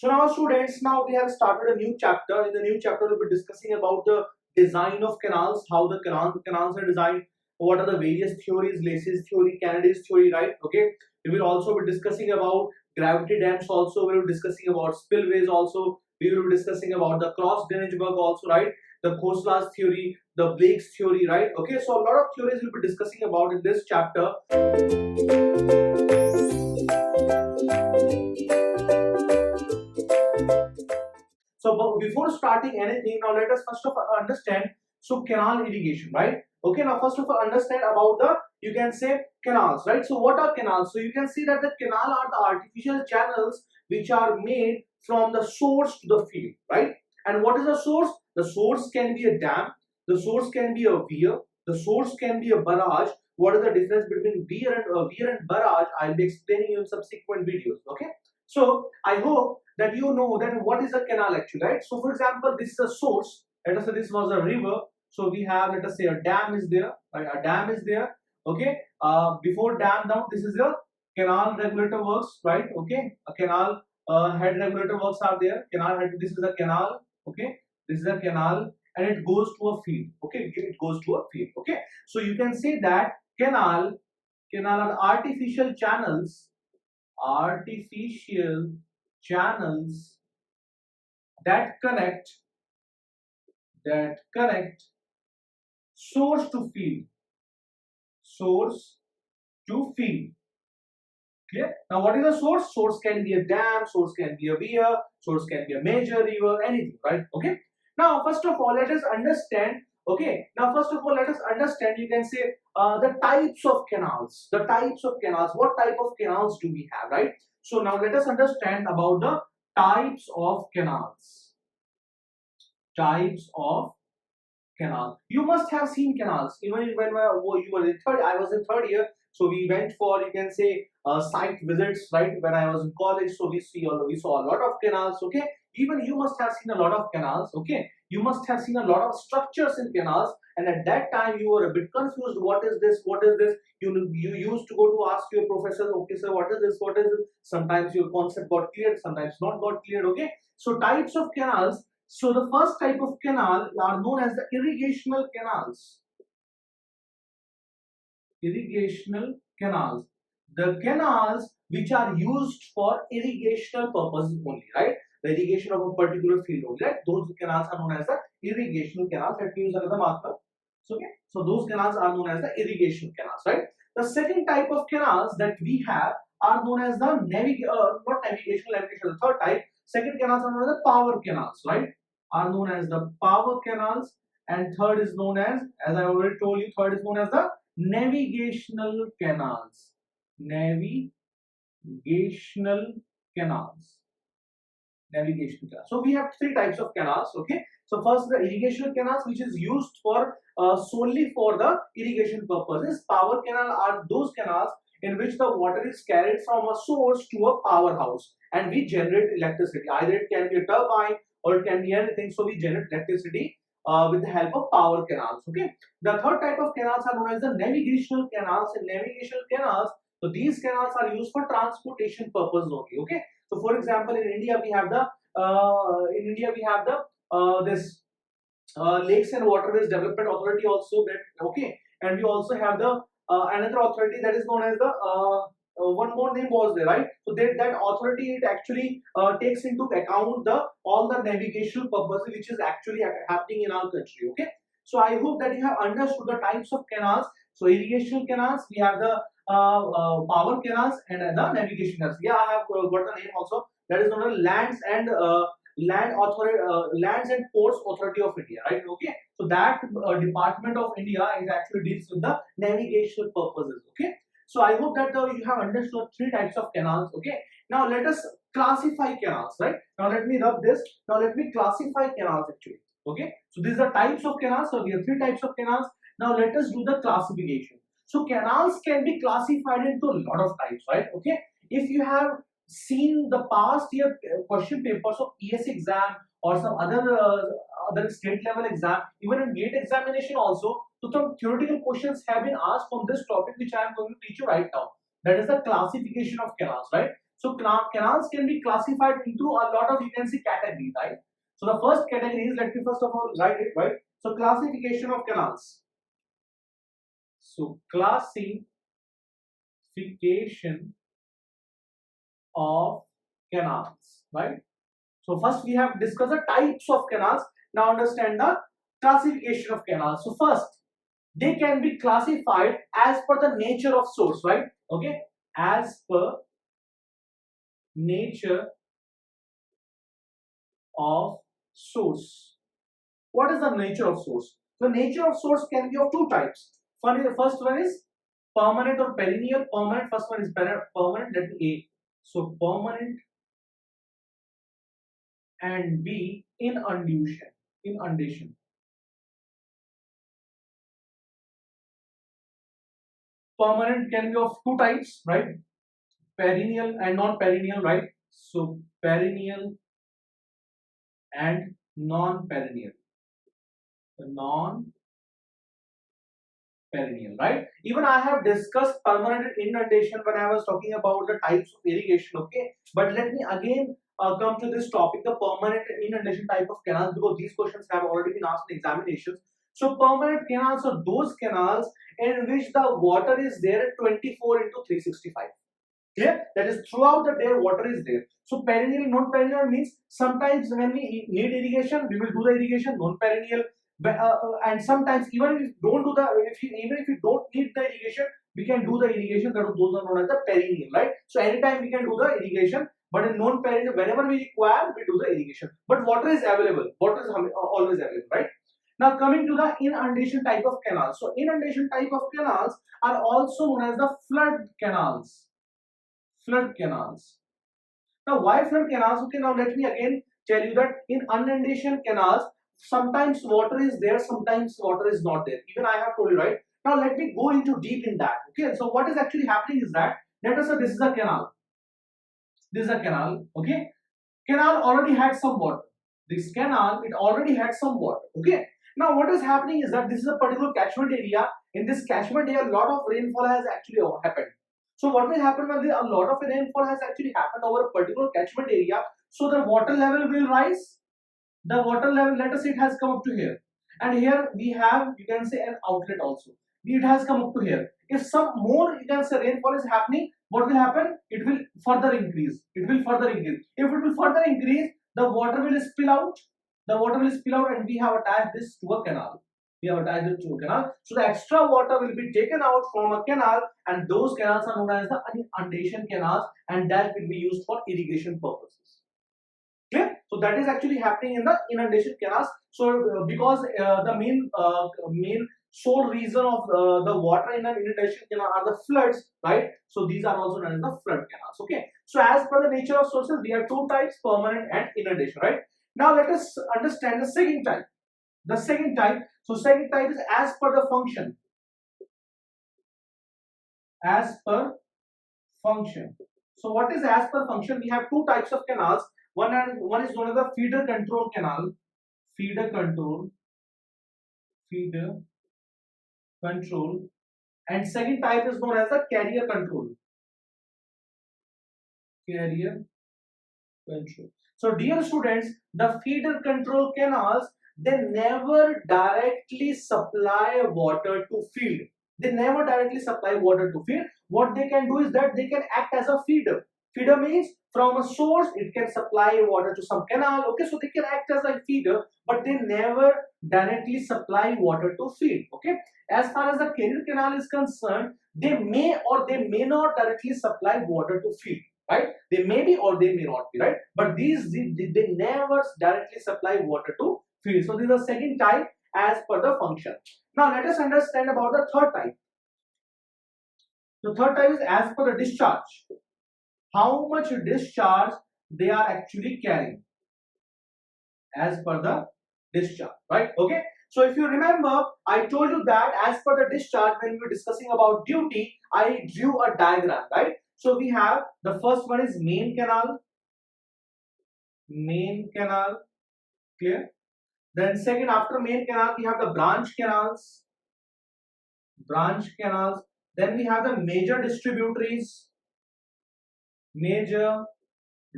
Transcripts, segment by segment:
So now students, now we have started a new chapter. In the new chapter, we'll be discussing about the design of canals, how the canals are designed, what are the various theories, Lacey's theory, Kennedy's theory, right? Okay. We will also be discussing about gravity dams also, we will be discussing about spillways also, we will be discussing about the cross drainage work also, right? The Khoslas theory, the Blake's theory, right? Okay, so a lot of theories we'll be discussing about in this chapter. So but before starting anything, now let us first of all understand, so canal irrigation, right? Okay, now first of all understand about the, you can say, canals, right? So what are canals? So you can see that the canal are the artificial channels which are made from the source to the field, right? And what is the source? The source can be a dam, the source can be a weir, the source can be a barrage. What is the difference between weir and barrage? I'll be explaining you in subsequent videos. Okay, so I hope that you know that what is a canal actually, right? So for example, this is a source. Let us say this was a river. So we have, let us say, a dam is there, right? A dam is there. Okay, before dam, now this is the canal regulator works, right? Okay, a canal head regulator works are there. Canal head, this is a canal. Okay, this is a canal, and it goes to a field. Okay, it goes to a field. Okay, so you can say that canal are artificial channels that connect source to field, clear? Now what is a source? Source can be a dam, source can be a weir, source can be a major river, anything, right? Okay, now first of all let us understand, okay, now first of all let us understand, you can say, the types of canals, what type of canals do we have, right? So now let us understand about the types of canals. You must have seen canals even when you were in third, I was in third year, so we went for, you can say, site visits, right? When I was in college, so we saw a lot of canals. Okay, even you must have seen a lot of canals. Okay, you must have seen a lot of structures in canals, and at that time you were a bit confused. What is this? You used to go to ask your professor, okay sir, what is this? Sometimes your concept got cleared, sometimes not got cleared. Okay, so types of canals. So the first type of canal are known as the irrigational canals. The canals which are used for irrigational purposes only, right? The irrigation of a particular field only, right? Those canals are known as the irrigational canals. Let me use another marker. Okay, so those canals are known as the irrigation canals, right? The second type of canals that we have are known as the not navigational. The third type, second canals are known as the power canals, right? Are known as the power canals, and third is known as I already told you, third is known as the navigational canals. So we have three types of canals. Okay, so first the irrigational canals, which is used for solely for the irrigation purposes. Power canal are those canals in which the water is carried from a source to a powerhouse and we generate electricity. Either it can be a turbine or it can be anything. So we generate electricity with the help of power canals. Okay, the third type of canals are known as the navigational canals. And navigational canals, so these canals are used for transportation purposes only. Okay, so for example, in India we have the this Lakes and Waterways Development Authority also. That, okay, and we also have the another authority that is known as the one more name was there, right? So that authority, it actually takes into account all the navigational purposes which is actually happening in our country. Okay, so I hope that you have understood the types of canals. So irrigational canals, we have the power canals and the navigation canals. Yeah, I have got the name also. That is known as Lands and Ports Authority of India, right? Okay, so that department of India is actually deals with the navigational purposes. Okay, so I hope that you have understood three types of canals. Okay, now let us classify canals, right? Now let me rub this. Now let me classify canals actually. Okay, so these are types of canals. So we have three types of canals. Now let us do the classification. So canals can be classified into a lot of types, right? Okay, if you have seen the past year question papers of ES exam or some other state level exam, even in GATE examination also, so some theoretical questions have been asked from this topic which I am going to teach you right now. That is the classification of canals, right? So canals can be classified into a lot of, you can see, categories, right? So the first category is, let me first of all write it, right? So classification of canals. So classification of canals, right? So first we have discussed the types of canals. Now understand the classification of canals. So first, they can be classified as per the nature of source, right? Okay, as per nature of source. What is the nature of source? The nature of source can be of two types. First one is permanent or perennial. Permanent, first one is permanent. Let me A. So permanent, and B, inundation. Inundation. Permanent can be of two types, right? Perennial and non-perennial, right? So perennial and non-perennial. The non-perennial, right? Even I have discussed permanent inundation when I was talking about the types of irrigation, okay? But let me again come to this topic, the permanent inundation type of canals, because these questions have already been asked in examinations. So permanent canals are those canals in which the water is there 24 into 365. Clear? That is, throughout the day water is there. So perennial, non-perennial means sometimes when we need irrigation, we will do the irrigation. Non-perennial, and sometimes even if we don't do the, even if we don't need the irrigation, we can do the irrigation. Those are known as the perennial, right? So anytime we can do the irrigation, but in non-perennial, whenever we require, we do the irrigation. But water is available. Water is always available, right? Now coming to the inundation type of canals. So inundation type of canals are also known as the flood canals. Flood canals. Now, why flood canals? Okay, now let me again tell you that in inundation canals, sometimes water is there, sometimes water is not there. Even I have told you, right? Now, let me go into deep in that. Okay, so what is actually happening is that, let us say this is a canal. This is a canal. Okay, canal already had some water. This canal, it already had some water. Okay, now what is happening is that this is a particular catchment area. In this catchment area, a lot of rainfall has actually happened. So what will happen when a lot of rainfall has actually happened over a particular catchment area? So the water level will rise. The water level, let us say it has come up to here, and here we have, you can say, an outlet also. It has come up to here. If some more, you can say, rainfall is happening, what will happen? It will further increase. It will further increase. If it will further increase, the water will spill out. The water will spill out, and we have attached this to a canal. We have attached it to a canal. So the extra water will be taken out from a canal, and those canals are known as the inundation canals, and that will be used for irrigation purposes. Clear? So that is actually happening in the inundation canals. So because the main sole reason of the water in an inundation canal are the floods, right? So these are also known as the flood canals. Okay. So as per the nature of sources, we have two types: permanent and inundation. Right. Now let us understand the second type. The second type. So second type is as per the function. As per function. So what is as per function? We have two types of canals. One is known as the feeder control canal. Feeder control. And second type is known as the carrier control. Carrier control. So dear students, the feeder control canals, they never directly supply water to field. They never directly supply water to field. What they can do is that they can act as a feeder. Feeder means from a source it can supply water to some canal. Okay, so they can act as a feeder, but they never directly supply water to field. Okay, as far as the carrier canal is concerned, they may or they may not directly supply water to field. Right? They may be or they may not be, right? But they never directly supply water to field. So this is the second type as per the function. Now let us understand about the third type. The third type is as per the discharge. How much discharge they are actually carrying as per the discharge, right? Okay. So if you remember, I told you that as per the discharge, when we were discussing about duty, I drew a diagram, right? So we have the first one is main canal, clear? Then second, after main canal, we have the branch canals. Then we have the major distributaries. major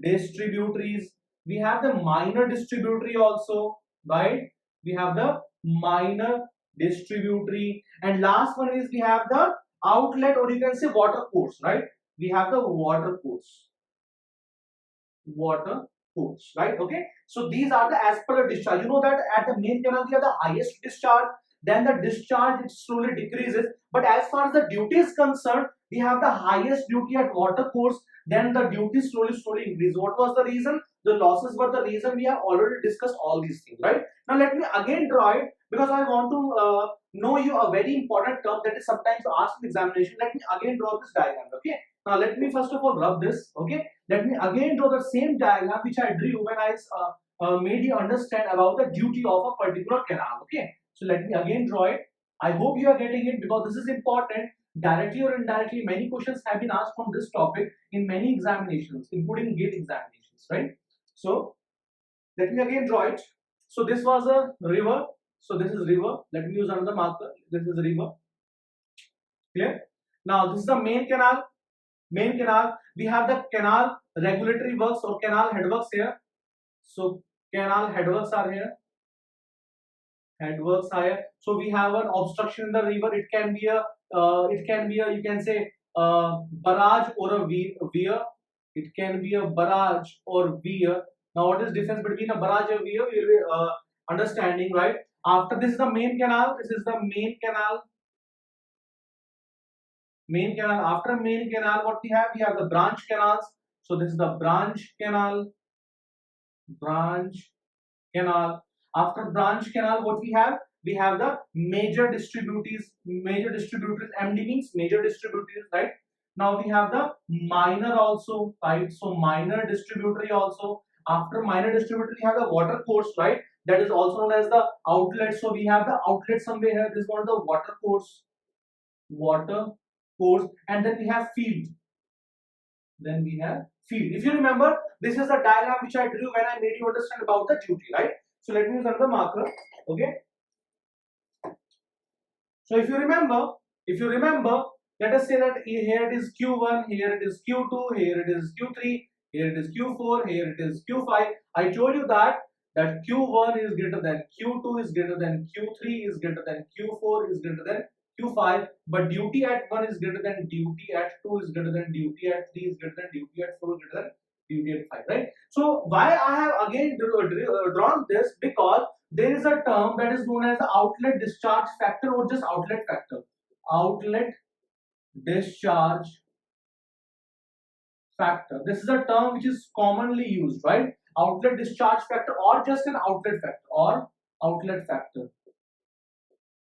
distributaries. We have the minor distributary also, right? We have the minor distributary, and last one is we have the outlet, or you can say water course, right? We have the water course, right? Okay, so these are the as per the discharge. You know that at the main canal we have the highest discharge, then the discharge it slowly decreases, but as far as the duty is concerned, we have the highest duty at water course, then the duty slowly increase. What was the reason? The losses were the reason. We have already discussed all these things, right? Now let me again draw it, because I want to know you a very important term that is sometimes asked in examination. Let me again draw this diagram. Okay, now let me first of all rub this. Okay, let me again draw the same diagram which I drew when I made you understand about the duty of a particular canal. Okay, so let me again draw it. I hope you are getting it, because this is important. Directly or indirectly, many questions have been asked from this topic in many examinations, including GATE examinations, right? So let me again draw it. So this was a river. So this is river. Let me use another marker. This is river. Clear? Now this is the main canal. Main canal. We have the canal regulatory works or canal headworks here. So canal headworks are here. Headworks are here. So we have an obstruction in the river. It can be a you can say barrage or a weir. It can be a barrage or weir. Now what is difference between a barrage and weir? We will be understanding, right? After this is the main canal. This is the main canal. Main canal. After main canal, what we have? We have the branch canals. So this is the branch canal. Branch canal. After branch canal, what we have? We have the major distributaries. Major distributaries. MD means major distributaries, right? Now we have the minor also, right? So minor distributary also. After minor distributary, we have the water course, right? That is also known as the outlet. So we have the outlet somewhere here. This is one of the water course. Water course, and then we have field. Then we have field. If you remember, this is the diagram which I drew when I made you understand about the duty, right? So let me use another marker. Okay. So if you remember, let us say that here it is Q1, here it is Q2, here it is Q3, here it is Q4, here it is Q5. I told you that Q1 is greater than Q2 is greater than Q3 is greater than Q4 is greater than Q5, but duty at 1 is greater than duty at 2 is greater than duty at 3 is greater than duty at 4 is greater than duty at 5, right? So why I have again drawn this? Because there is a term that is known as the outlet discharge factor, or just outlet factor. Outlet discharge factor. This is a term which is commonly used, right? Outlet discharge factor, or just an outlet factor, or outlet factor.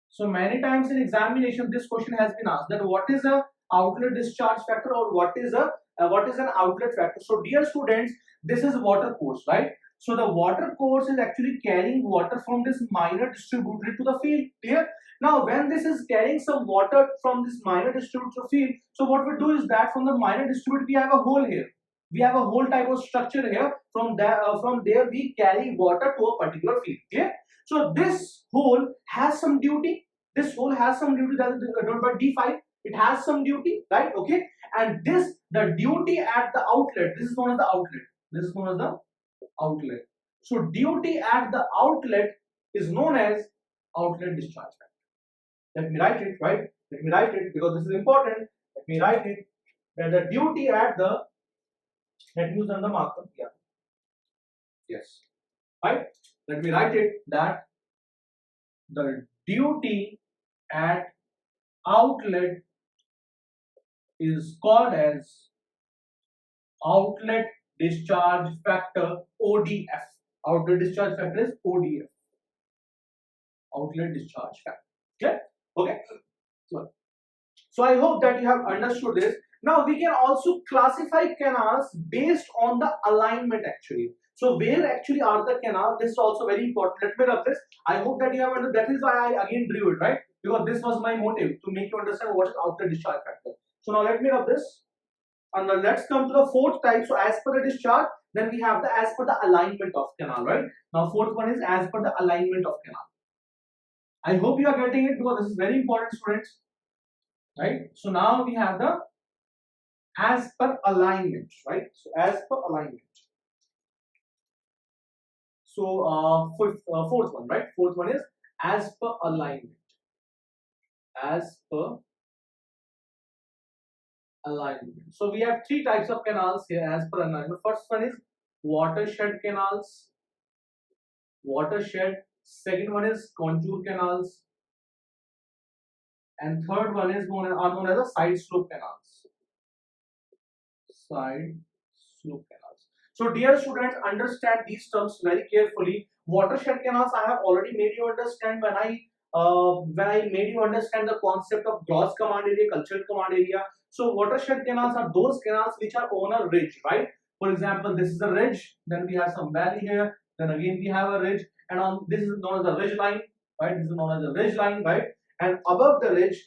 So many times in examination, this question has been asked that what is a outlet discharge factor, or what is an outlet factor. So dear students, this is water course, right? So the water course is actually carrying water from this minor distributary to the field. Clear? Now when this is carrying some water from this minor distributary to the field, so what we do is that from the minor distributary we have a hole here. We have a whole type of structure here. From there we carry water to a particular field. Clear? So this hole has some duty. This hole has some duty, that is denoted by D5. It has some duty, right? Okay. And the duty at the outlet, this is known as the outlet. This is known as the outlet. So duty at the outlet is known as outlet discharge factor. Let me write it, right? Let me write it, because this is important. Let me write it. That the duty at the, let me use another marker. Yeah. Yes. Right? Let me write it, that the duty at outlet is called as outlet discharge factor, ODF. Outlet discharge factor is ODF. Outlet discharge factor. Okay? Okay. So I hope that you have understood this. Now we can also classify canals based on the alignment actually. So where actually are the canals? This is also very important. Let me rub this. I hope that you have understood. That is why I again drew it, right? Because this was my motive, to make you understand what is outlet discharge factor. So now let me rub this. And now let's come to the fourth type. So as per the discharge, then we have the as per the alignment of canal, right? Now fourth one is as per the alignment of canal. I hope you are getting it, because this is very important, students. Right? So now we have the as per alignment, right? So as per alignment. So fourth one, right? Fourth one is as per alignment. As per alignment. So we have three types of canals here as per alignment. First one is watershed canals. Watershed. Second one is contour canals. And third one is known as the side slope canals. Side slope canals. So dear students, understand these terms very carefully. Watershed canals I have already made you understand when I made you understand the concept of gross command area, cultural command area. So watershed canals are those canals which are on a ridge, right? For example, this is a ridge, then we have some valley here, then again we have a ridge, and on this is known as the ridge line, right? This is known as the ridge line, right? And above the ridge,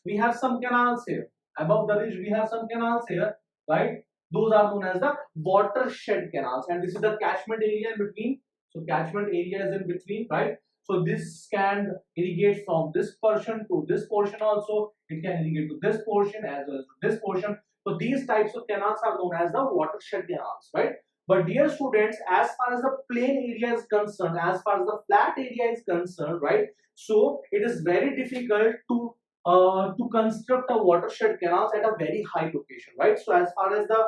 we have some canals here. Above the ridge, we have some canals here, right? Those are known as the watershed canals, and this is the catchment area in between. So catchment area is in between, right? So this can irrigate from this portion to this portion also. It can irrigate to this portion as well as to this portion. So these types of canals are known as the watershed canals, right? But dear students, as far as the plain area is concerned, as far as the flat area is concerned, right? So it is very difficult to construct a watershed canals at a very high location, right? So as far as the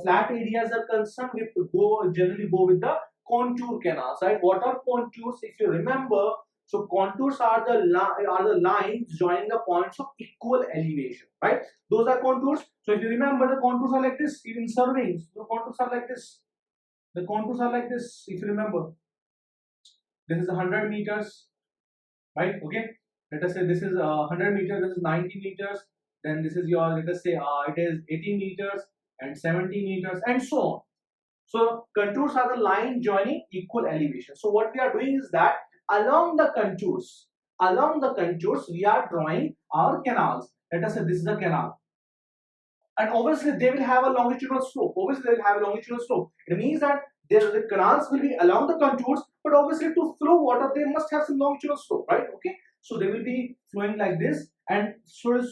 flat areas are concerned, we generally go with the contour canals, right? What are contours? If you remember, so contours are the lines joining the points of equal elevation, right? Those are contours. So if you remember, the contours are like this. Even surveys, the contours are like this. The contours are like this. If you remember, this is 100 meters, right? Okay. Let us say this is 100 meters. This is 90 meters. Then this is your, let us say it is 80 meters and 70 meters and so on. So contours are the line joining equal elevation. So what we are doing is that along the contours, we are drawing our canals. Let us say this is a canal, and obviously they will have a longitudinal slope. It means that the canals will be along the contours, but obviously to flow water they must have some longitudinal slope, right? Okay, so they will be flowing like this, and slowly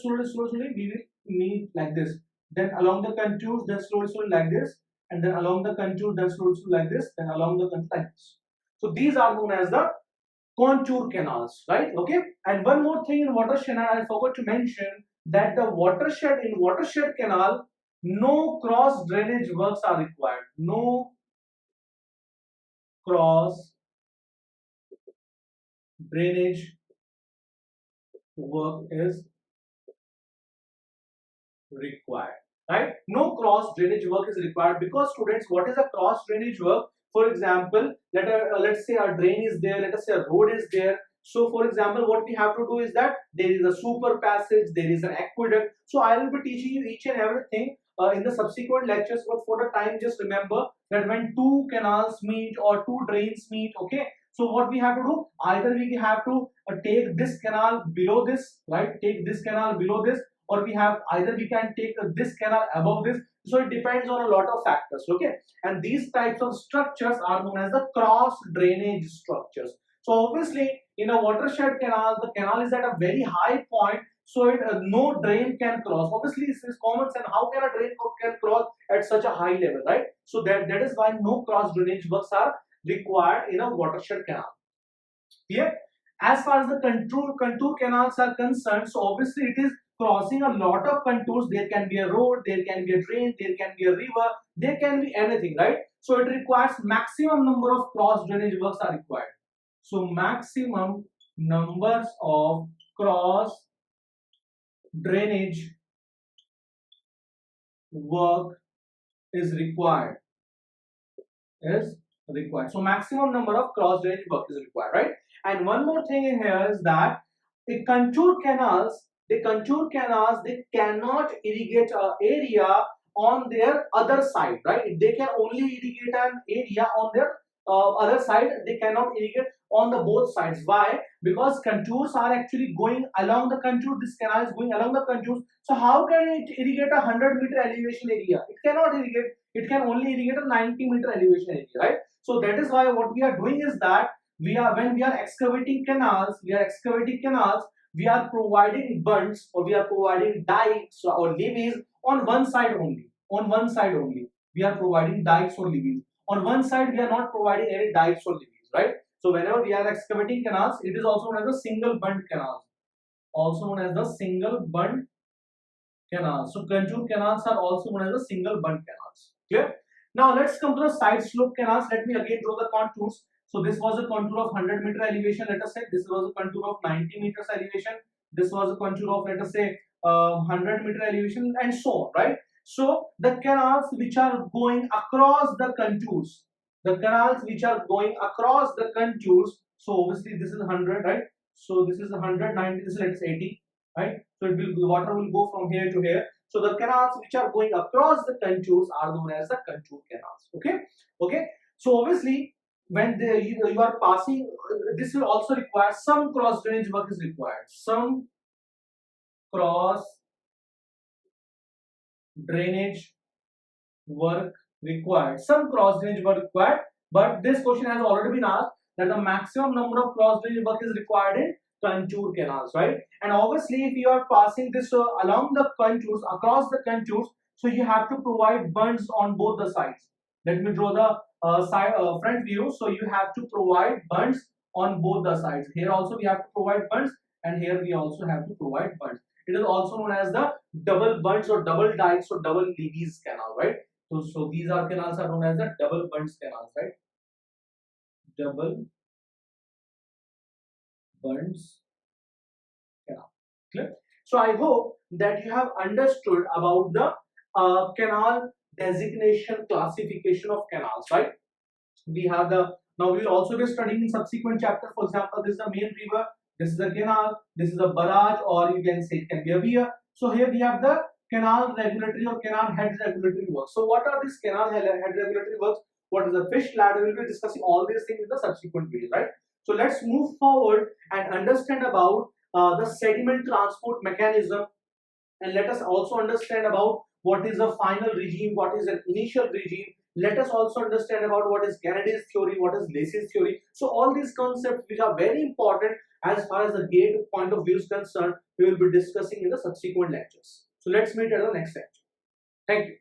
we will meet like this. Then along the contours, then slowly like this, and then along the contour, then slowly like this, then along the contour like this. So these are known as the contour canals, right? Okay. And one more thing in watershed, I forgot to mention that the watershed canal, no cross drainage works are required. No cross drainage work is required, right? No cross drainage work is required, because students, what is a cross drainage work? For example, let's say a drain is there, let us say a road is there. So for example, what we have to do is that there is a super passage, there is an aqueduct. So I will be teaching you each and everything in the subsequent lectures, but for the time, just remember that when two canals meet or two drains meet, okay, so what we have to do, either we have to take this canal below this, right? Take this canal below this, or we have either we can take this canal above this. So it depends on a lot of factors, okay? And these types of structures are known as the cross drainage structures. So obviously in a watershed canal, the canal is at a very high point, so no drain can cross. Obviously this is common sense. How can a drain can cross at such a high level, right? So that is why no cross drainage works are required in a watershed canal. Here, as far as the contour canals are concerned, so obviously it is crossing a lot of contours. There can be a road, there can be a drain, there can be a river, there can be anything, right? So it requires maximum number of cross drainage works are required. So maximum numbers of cross drainage work is required. So maximum number of cross drainage work is required, right? And one more thing in here is that the contour canals, they cannot irrigate an area on their other side, right? They can only irrigate an area on their other side. They cannot irrigate on the both sides. Why? Because contours are actually going along the contour. This canal is going along the contours. So how can it irrigate a 100-meter elevation area? It cannot irrigate. It can only irrigate a 90-meter elevation area, right? So that is why what we are doing is that when we are excavating canals, we are providing bunds, or we are providing dikes or levees on one side only. On one side only, we are providing dikes or levees. On one side, we are not providing any dikes or levees, right? So whenever we are excavating canals, it is also known as a single bund canal. Also known as the single bund canals. So contour canals are also known as the single bund canals. Clear? Now let's come to the side slope canals. Let me again draw the contours. So this was a contour of 100-meter elevation. Let us say this was a contour of 90 meters elevation. This was a contour of, let us say, 100-meter elevation, and so on, right? So the canals which are going across the contours, the canals which are going across the contours. So obviously this is 100, right? So this is 190. This is, let's say, 80, right? So it will, the water will go from here to here. So the canals which are going across the contours are known as the contour canals. Okay, okay. So obviously, when you are passing, this will also require some cross drainage work is required. Some cross drainage work required. Some cross drainage work required. But this question has already been asked that the maximum number of cross drainage work is required in contour canals, right? And obviously, if you are passing this along the contours, across the contours, so you have to provide bunds on both the sides. Let me draw the front view. So you have to provide bunds on both the sides. Here also we have to provide bunds, and here we also have to provide bunds. It is also known as the double bunds or double dikes or double levees canal, right? So these are canals are known as the double bunds canals, right? Double bunds canal. Clear? So I hope that you have understood about the canal designation classification of canals, right? We have the, now we will also be studying in subsequent chapter. For example, this is the main river, this is a canal, this is a barrage, or you can say it can be a weir. So here we have the canal regulatory or canal head regulatory works. So what are these canal head regulatory works? What is the fish ladder? We will be discussing all these things in the subsequent video, right? So let's move forward and understand about the sediment transport mechanism, and let us also understand about what is the final regime, what is an initial regime. Let us also understand about what is Kennedy's theory, what is Lacey's theory. So all these concepts which are very important as far as the GATE point of view is concerned, we will be discussing in the subsequent lectures. So let's meet at the next lecture. Thank you.